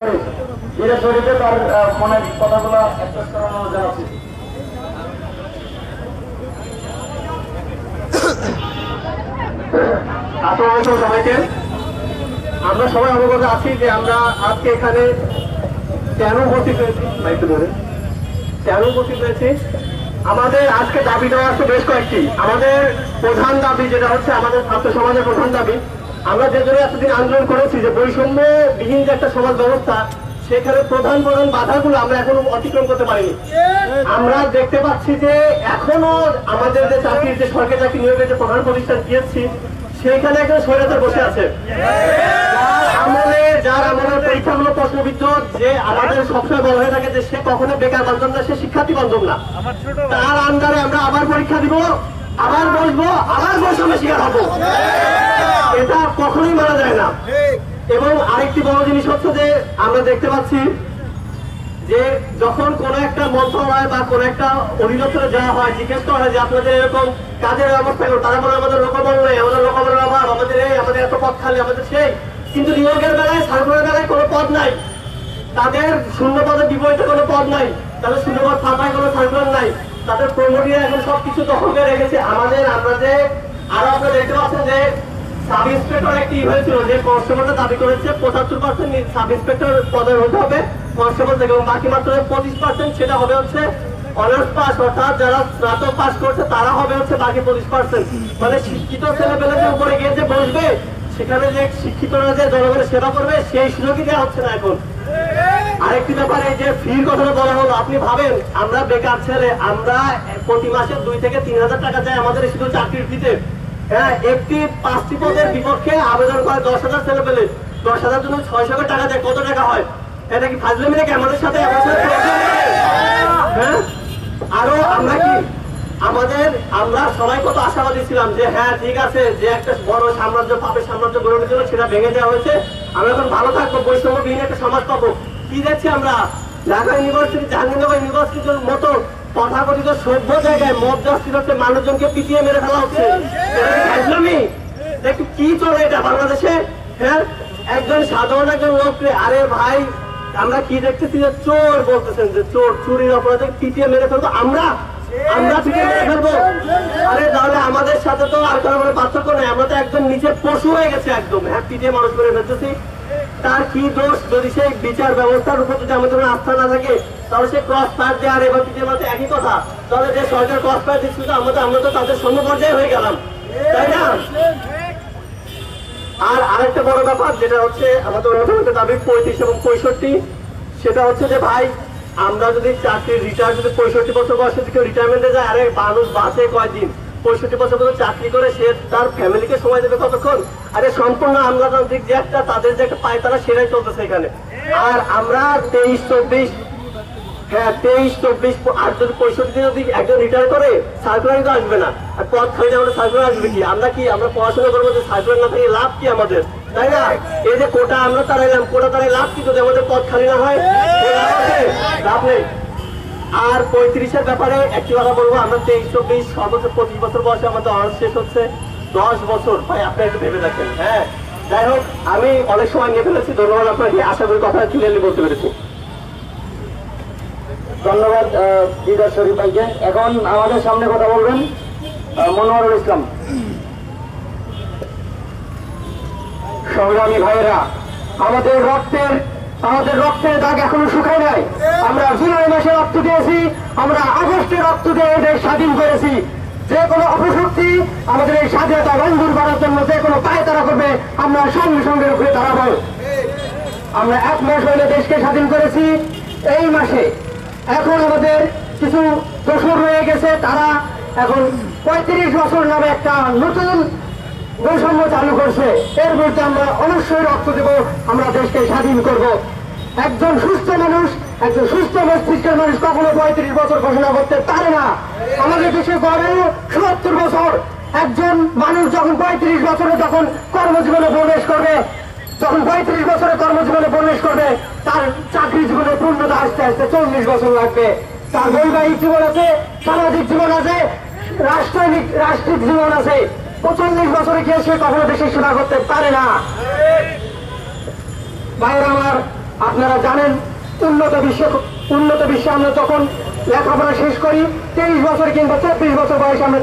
শরীরে তার মনের কথাগুলো এক্সপ্রেস করানো জানাচ্ছি। আসসালামু আলাইকুম সবাইকে। আমরা সবাই অবগত আছি যে আমরা আজকে এখানে কেন উপস্থিত হয়েছি, আমাদের আজকে দাবি দেওয়া আছে বেশ কয়েকটি। আমাদের প্রধান দাবি যেটা হচ্ছে আমাদের ছাত্র সমাজের প্রধান দাবি, আমরা যে জন্য এতদিন আন্দোলন করেছি যে বৈষম্যবিহীন যে একটা সমাজ ব্যবস্থা, সেখানে প্রধান বাধাগুলো আমরা এখনো অতিক্রম করতে পারিনি। আমরা দেখতে পাচ্ছি যে এখনো আমাদের যে চাকরির যে সরকারি চাকরি নিয়োগের যে প্রধান প্রতিষ্ঠান পিএসসি, সেখানে একজন স্বৈরাচার বসে আছে, যার আমলে পরীক্ষামূলক প্রশ্নবিদ্ধ, যে আমাদের সবসময় বলা হয়ে থাকে যে সে কখনো বেকার বান্ধব না, সে শিক্ষার্থী বান্ধব না। তার আন্ডারে আমরা আবার পরীক্ষা দিব, আবার বসবো, আবার বৈষম্যের শিকার হবো, এটা কখনোই মানা যায় না। এবং আরেকটি বড় জিনিস হচ্ছে যে আমরা দেখতে পাচ্ছি যে যখন কোন একটা মন্ত্রণালয় বা কোন একটা অধিদপ্তরে যাওয়া হয়, জিজ্ঞেস করা হয় যে আপনাদের এরকম কাজের ব্যবস্থা করো, তারা বলে আমাদের লোকবল নেই, আমাদের লোকবলের অভাব, আমাদের এই, আমাদের এত পদ খালি, আমাদের সেই। কিন্তু নিয়োগের বেলায়, সার্কুলার বেলায় কোনো পদ নাই, তাদের শূন্য পদের বিপরীতে কোনো পদ নাই, তাদের শূন্য পদ ফাঁকায় কোনো সার্কুলার নাই, তাদের প্রমোটিরা এখন সবকিছু দখল করে রেখেছে। আমরা যে আরো আপনারা দেখতে পাচ্ছেন যে সাব ইন্সপেক্টর একটি হয়েছিল, যে কনস্টেবলটা দাবি করেছে 75% সাব ইন্সপেক্টর পদের হতে হবে কনস্টেবল থেকে, এবং বাকি মাত্র 25% সেটা হবে হচ্ছে অনার্স পাস, অর্থাৎ যারা স্নাতক পাস করছে তারা হবে হচ্ছে বাকি 25%। মানে শিক্ষিত ছেলেপেলেদের উপরে গিয়ে যে বসবে, সেখানে যে শিক্ষিতরা যে জনগণের সেবা করবে, সেই সুযোগই দেওয়া হচ্ছে না এখন। আরেকটি ব্যাপার, এই যে ফির কথাটা বলা হলো, আপনি ভাবেন আমরা বেকার ছেলে, আমরা প্রতি মাসে 2 থেকে 3 হাজার টাকা যায় আমাদের শুধু চাকরির ফিতে। হ্যাঁ, একটি 5টি পদের বিপক্ষে আবেদন করে 10,000 ছেলে পেলে, 10,000 জন্য 600 টাকা দেয়, কত টাকা হয়? এটা কি ফাজলামি নাকি আমাদের সাথে? হ্যাঁ, আরো আমরা কি আমরা সবাই কত আশাবাদী ছিলাম যে হ্যাঁ ঠিক আছে, যে একটা বড় সাম্রাজ্য, পাপের সাম্রাজ্য গড়ে উঠেছিল, সেটা ভেঙে দেওয়া হয়েছে, আমরা এখন ভালো থাকবো, বৈষম্যবিহীন একটা সমাজ পাবো। কি দেখছি আমরা, ঢাকা ইউনিভার্সিটি, জাহাঙ্গীরনগর ইউনিভার্সিটির মতো তথাকথিত সভ্য জায়গায় মদ যাচ্ছিল হচ্ছে, মানুষজনকে পিটিয়ে মেরে ফেলা হচ্ছে। একটু কি চলে এটা বাংলাদেশে? হ্যাঁ, একজন সাধারণ একজন লোককে, আরে ভাই আমরা কি দেখতেছি যে চোর বলতেছেন, যে চোর চুরির অপরাধে পিটিয়ে মেরে ফেলবো, আমরা পিটিয়ে মেরে ফেলবো? আরে তাহলে আমাদের সাথে তো আর কোনো পার্থক্য নেই, আমরা তো একদম নিচে পশু হয়ে গেছে একদম। হ্যাঁ, পিটিয়ে মানুষ করে ফেলতেছি, তার কি দোষ? যদি সেই বিচার ব্যবস্থার উপর যদি আমাদের আস্থা না থাকে, তাহলে সে ক্রস ফায়ার দেওয়া আর এবার পিটিয়ে মারতে একই কথা। তাহলে যে সরকার ক্রস ফায়ার দিচ্ছিল, আমরা তো তাদের সমপর্যায়ে হয়ে গেলাম, তাই না? আর আরেকটা বড় ব্যাপার যেটা হচ্ছে আমাদের অন্যতম দাবি 35 এবং 65, সেটা হচ্ছে যে ভাই আমরা যদি চাকরির রিটায়ার যদি 65 বছর বয়সে কেউ রিটায়ারমেন্টে যায়, আরে মানুষ বাঁচে কয়দিন? 65 বছর পর্যন্ত চাকরি করে সে তার ফ্যামিলিকে সময় দেবে কতক্ষণ? আরে সম্পূর্ণ আমলাতান্ত্রিক যে একটা তাদের যে একটা পায়, তারা সেটাই চলতেছে এখানে। আর আমরা 23-24, হ্যাঁ 23-24 আর যদি 65 যদি একজন রিটায়ার করে, সার্কুলার তো আসবে না, আর পদ খালি আমাদের সার্কুলার আসবে কি? আমরা পড়াশোনা করবো, যে সার্কুলার না থাকে লাভ কি আমাদের, তাই না? এই যে কোটা আমরা তারাইলাম, কোটা তারাই লাভ কি যদি আমাদের পদ খালি না হয়? লাভ নেই। আর 35-এর ব্যাপারে একটি কথা বলবো, আমরা 23-24 সর্বোচ্চ 25 বছর বয়সে আমাদের অনার্স শেষ হচ্ছে, 10 বছর। ভাই আপনি একটু ভেবে দেখেন। হ্যাঁ, যাই হোক, আমি অনেক সময় নিয়ে ফেলেছি, ধন্যবাদ আপনাকে, আশা করি কথা ক্লিয়ারলি বলতে পেরেছি। ধন্যবাদ দিদার শরীফ ভাইকে। এখন আমাদের সামনে কথা বলবেন মনোয়ারুল ইসলাম। সংগ্রামী ভাইয়েরা, আমাদের রক্তের দাগ এখনো শুকায় নাই। আমরা জুলাই মাসে রক্ত দিয়েছি, আমরা আগস্টে রক্ত দিয়ে দেশ স্বাধীন করেছি। যে কোনো অপশক্তি আমাদের এই স্বাধীনতা মঞ্জুর করার জন্য যে কোনো পায় তারা করবে, আমরা সঙ্গে সঙ্গে রুখে দাঁড়াবো। আমরা 1 মাস হলে দেশকে স্বাধীন করেছি। এই মাসে এখন আমাদের কিছু দোষর রয়ে গেছে, তারা এখন 35 বছর নামে একটা নতুন বৈষম্য চালু করছে। এর বিরুদ্ধে আমরা অবশ্যই রক্ত দেব, আমরা দেশকে স্বাধীন করব। একজন সুস্থ মস্তিষ্কের মানুষ কখনো 35 বছর ঘোষণা করতে পারে না। আমাদের দেশে গড়ে ৭০ বছর। একজন মানুষ যখন 35 বছরে যখন কর্মজীবনে প্রবেশ করবে, যখন 35 বছরে কর্মজীবনে প্রবেশ করবে, তার চাকরি জীবনে পূর্ণতা আসতে আসতে 40 বছর লাগবে। তার বৈবাহিক জীবন আছে, সামাজিক জীবন আছে, রাষ্ট্রিক জীবন আছে। 45 বছরে গিয়ে সে কখনো দেশের সেবা করতে পারে না। ভাইয়েরা আমার, আপনারা জানেন উন্নত বিশ্বে আমরা যখন লেখাপড়া শেষ করি 23 বছর কিংবা 24 বছর বয়সে আমরা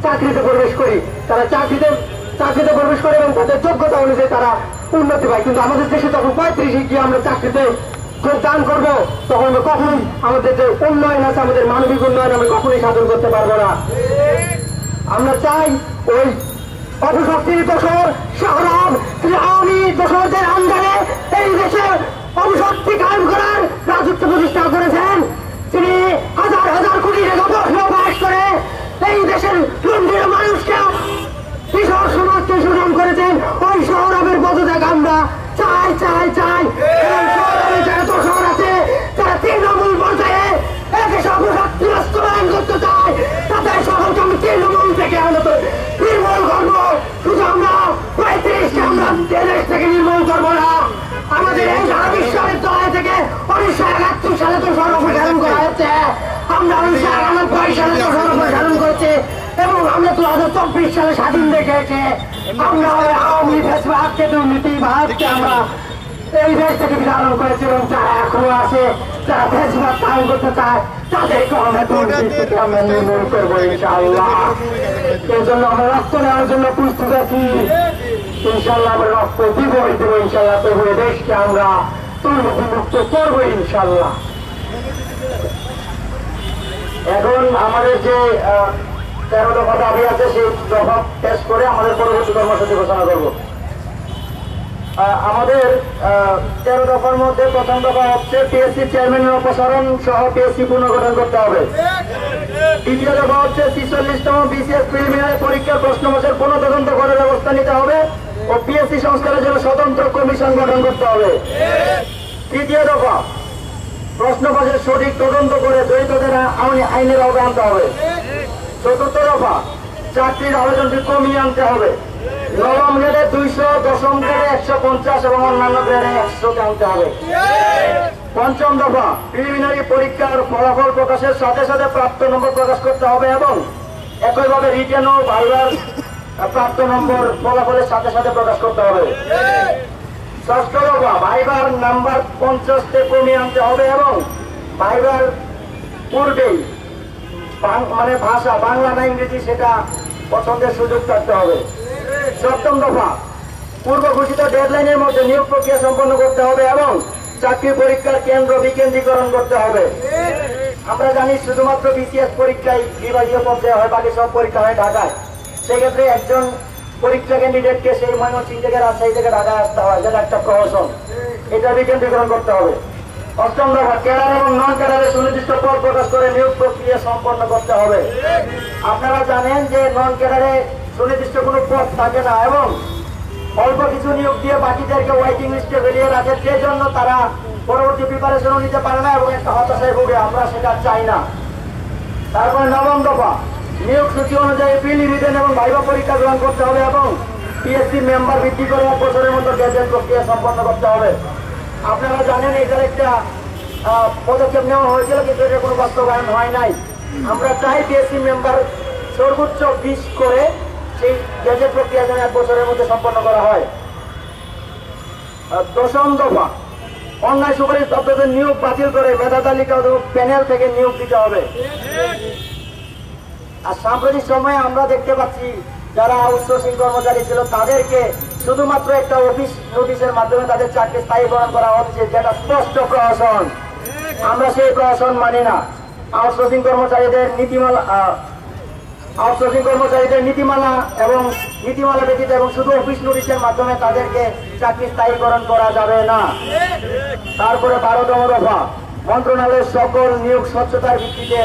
চাকরিতে প্রবেশ করি। তারা চাকরিতে প্রবেশ করে এবং তাদের যোগ্যতা অনুযায়ী তারা উন্নতি পায়। কিন্তু আমাদের দেশে যখন 35 গিয়ে আমরা চাকরিতে যোগদান করবো তখন কখনোই আমাদের যে উন্নয়ন আছে, আমাদের মানবিক উন্নয়ন আমরা কখনোই সাধন করতে পারবো না। আমরা চাই ওই অপশক্তির দোসর শাহরাব আওয়ামী দোসরদের আন্ডারে এই দেশে অপশক্তি কায়েম করার রাজত্ব প্রতিষ্ঠা করেছেন। তিনি হাজার হাজার কোটি টাকা বসবাস করে এই দেশের লন্ডনের মানুষকে কৃষক সমাজকে শোষণ করেছেন। ওই শহরাবের পদত্যাগ আমরা চাই চাই চাই। শহরাবে যারা দোসর আছে, যারা তৃণমূল পর্যায়ে এদেশে অপশক্তি বাস্তবায়ন করতে চায়, তাদের সকলকে আমি তৃণমূল থেকে আনত নির্মূল করবো। শুধু আমরা 35কে আমরা দেশ থেকে নির্মূল করবো না, আমাদের এই সারা বিশ্ববিদ্যালয় থেকে 1971 সালে তো সর্বপ্রসারণ করা হচ্ছে, আমরা 1991 সালে তো সর্বপ্রসারণ করেছি এবং আমরা 2024 সালে স্বাধীন দেখেছি। আমরা আওয়ামী ফেসবাদকে দুর্নীতিবাদকে আমরা এই দেশ থেকে বিধারণ করেছি এবং যারা এখনো আছে, যারা ফেসবাদ কায়েম করতে চায়, তাদেরকে আমরা দুর্নীতি থেকে আমরা নির্মূল করবো ইনশাআল্লাহ। এই জন্য আমরা রক্ত নেওয়ার জন্য প্রস্তুত আছি। ইনশাআল্লাহ আমরা রক্ত দিবই দেবো ইনশাআল্লাহ। তবু দেশকে আমরা দুর্নীতিমুক্ত করবো ইনশাআল্লাহ। এখন আমাদের যে 13 দফা দাবি আছে সেই দফা টেস্ট করে আমাদের পরবর্তী কর্মসূচি ঘোষণা করবো। আমাদের 13 দফার মধ্যে প্রথম দফা হচ্ছে পিএসসি চেয়ারম্যানের অপসারণ সহ পিএসসি পুনর্গঠন করতে হবে। দ্বিতীয় দফা হচ্ছে 46তম বিসিএস প্রিলিমিনারি পরীক্ষার প্রশ্নপত্রের পুনঃতদন্ত করে ব্যবস্থা নিতে হবে ও পিএসসি সংস্কারের জন্য স্বতন্ত্র কমিশন গঠন করতে হবে। তৃতীয় দফা প্রশ্নপত্রের সঠিক তদন্ত করে জড়িতদের আইনের আওতায় আনতে হবে। চতুর্থ দফা চাকরির আবেদন ফি কমিয়ে আনতে হবে। নবম গ্রেডে 200, দশম গ্রেডে 150 এবং অন্যান্য গ্রেডে 100 আনতে হবে। পঞ্চম দফা প্রিলিমিনারি পরীক্ষার ফলাফল প্রকাশের সাথে সাথে প্রাপ্ত নম্বর প্রকাশ করতে হবে এবং একইভাবে রিটেন ও ভাইবার প্রাপ্ত নম্বর ফলাফলের সাথে সাথে প্রকাশ করতে হবে। ষষ্ঠ দফা ভাইবার নাম্বার 50 কমিয়ে আনতে হবে এবং ভাইবার পূর্বেই মানে ভাষা বাংলা না ইংরেজি সেটা পছন্দের সুযোগ থাকতে হবে। সপ্তম দফা পূর্ব ঘোষিত ডেডলাইনের মধ্যে নিয়োগ প্রক্রিয়া সম্পন্ন করতে হবে এবং চাকরি পরীক্ষার কেন্দ্র বিকেন্দ্রীকরণ করতে হবে। আমরা জানি শুধুমাত্র বিসিএস পরীক্ষায় বিভাগীয় পর্যায়ে হয়, বাকি সব পরীক্ষা হয় ঢাকায়। সেক্ষেত্রে একজন পরীক্ষা ক্যান্ডিডেটকে সেই ময়মনসিংহ থেকে রাজশাহী থেকে ঢাকায় আসতে হয়, যেটা একটা প্রহসন, এটা বিকেন্দ্রীকরণ করতে হবে। অষ্টম দফা ক্যাডার এবং নন ক্যাডারের সুনির্দিষ্ট পদ প্রকাশ করে নিয়োগ প্রক্রিয়া সম্পন্ন করতে হবে। আপনারা জানেন যে নন ক্যাডারে সুনির্দিষ্ট কোনো পদ থাকে না এবং অল্প কিছু নিয়োগ দিয়ে বাকিদেরকে ওয়েটিং লিস্টে বেরিয়ে রাখে, যে জন্য তারা পরবর্তী প্রিপারেশনও নিতে পারে না এবং একটা হতাশায় ভোগে। আমরা সেটা চাই না। তারপরে নবম দফা নিয়োগ সূচি অনুযায়ী প্রিলি, রিটেন এবং ভাইভা পরীক্ষা গ্রহণ করতে হবে এবং পিএসসি মেম্বার বৃদ্ধি করে 1 বছরের মধ্যে গেজেট প্রক্রিয়া সম্পন্ন করতে হবে। আপনারা জানেন এটার একটা পদক্ষেপ নেওয়া হয়েছিল কিন্তু এটা কোনো বাস্তবায়ন হয় নাই। আমরা চাই পিএসসি মেম্বার সর্বোচ্চ 20 করে সেই গেজেট প্রক্রিয়া যেন 1 বছরের মধ্যে সম্পন্ন করা হয়। দশম দফা অন্যায় সুপারিশ প্রাপ্তদের নিয়োগ বাতিল করে মেধা তালিকা প্যানেল থেকে নিয়োগ দিতে হবে। আর সাম্প্রতিক সময়ে আমরা দেখতে পাচ্ছি যারা আউটসোর্সিং কর্মচারী ছিল তাদেরকে শুধুমাত্র একটা অফিস নোটিশের মাধ্যমে তাদের চাকরি স্থায়ীকরণ করা হচ্ছে, যেটা স্পষ্ট প্রহসন। আমরা সেই প্রহসন মানি না। আউটসোর্সিং কর্মচারীদের নীতিমালা এবং নীতিমালা ব্যতীত এবং শুধু অফিস নোটিশের মাধ্যমে তাদেরকে চাকরি স্থায়ীকরণ করা যাবে না। তারপরে 12তম দফা মন্ত্রণালয়ের সকল নিয়োগ স্বচ্ছতার ভিত্তিতে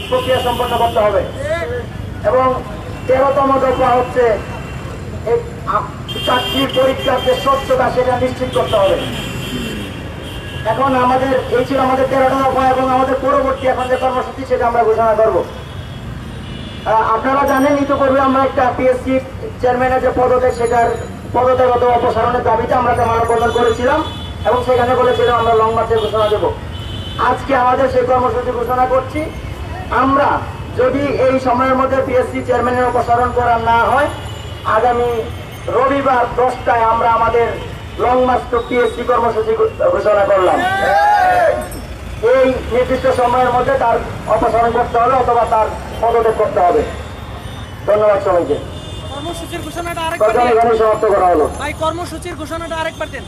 প্রক্রিয়া সম্পন্ন করতে হবে এবং 13তম দফা হচ্ছে চাকরির পরীক্ষার যে স্বচ্ছতা সেটা নিশ্চিত করতে হবে। এখন আমাদের এই ছিল আমাদের 13টা দফা এবং আমাদের পরবর্তী এখন যে কর্মসূচি সেটা আমরা ঘোষণা করব। আপনারা জানেন ইতিপূর্বে আমরা একটা পিএসসি চেয়ারম্যানের যে পদত্যাগ সেটার পদত্যাগত অপসারণের দাবিতে আমরা মানববন্ধন করেছিলাম এবং সেখানে বলেছিলাম আমরা লং মার্চের ঘোষণা দেব। আজকে আমাদের সেই কর্মসূচি ঘোষণা করছি। আমরা যদি এই সময়ের মধ্যে পিএসসি চেয়ারম্যানের অপসারণ করা না হয়, আগামী রবিবার 10টায় আমরা আমাদের লং মার্চ টু টিএসসি কর্মসূচি ঘোষণা করলাম। এই নির্দিষ্ট সময়ের মধ্যে তার অপসারণ করতে হবে অথবা তার পদত্যাগ করতে হবে। ধন্যবাদ সবাইকে। কর্মসূচির ঘোষণাটা কথা এখানে সমাপ্ত করা হলো। ভাই কর্মসূচির ঘোষণাটা আরেকবার দেন।